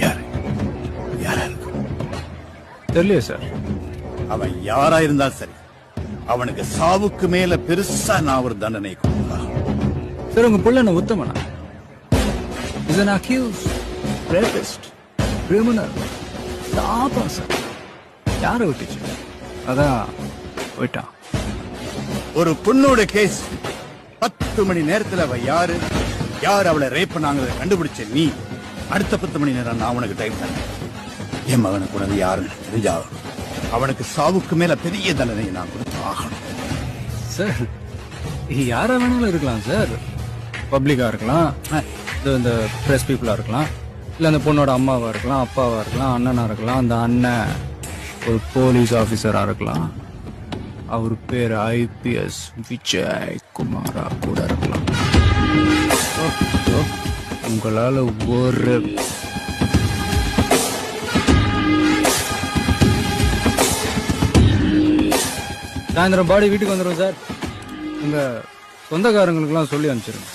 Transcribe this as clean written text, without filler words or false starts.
யாரு யாரா இருக்கும் தெரியலையே சார். அவன் யாரா இருந்தா சரி, அவனுக்கு சாவுக்கு மேல பெருசா நான் ஒரு தண்டனை கொடுக்கலாம். சார் உங்க புள்ள என்ன உத்தமனா? Is an accused rapist criminal. சாபா சார். யாரை விட்டுச்சு? அதான் போயிட்டான். ஒரு பொண்ணோட கேஸ் 10 மணி நேரத்துல அவ யாரு யார் அவளை ரேப் பண்ணாங்கிறத கண்டுபிடிச்ச நீ அடுத்த 10 மணி நேரம் நான் உனக்கு டைம் தரேன். என் மகனுக்கு உனது யாருன்னு தெரிஞ்சாகும். அவனுக்கு சாவுக்கு மேல பெரிய தண்டனை நான் கொடுத்து ஆகணும். சார் யாரா வேணாலும் இருக்கலாம் சார். பப்ளிக்கா இருக்கலாம், இந்த பிரஸ் பீப்புளா இருக்கலாம், இல்ல அந்த பொண்ணோட அம்மாவா இருக்கலாம், அப்பாவா இருக்கலாம், அண்ணனா இருக்கலாம். அந்த அண்ணன் ஒரு போலீஸ் ஆபீசரா இருக்கலாம். அவர் பேர் ஐபிஎஸ் விஜய் குமாரா கூட இருக்கலாம். உங்களால ஒரு சாயந்தரம் பாடி வீட்டுக்கு வந்துடும் சார். உங்க சொந்தக்காரங்களுக்கெல்லாம் சொல்லி அனுப்பிச்சிருங்க.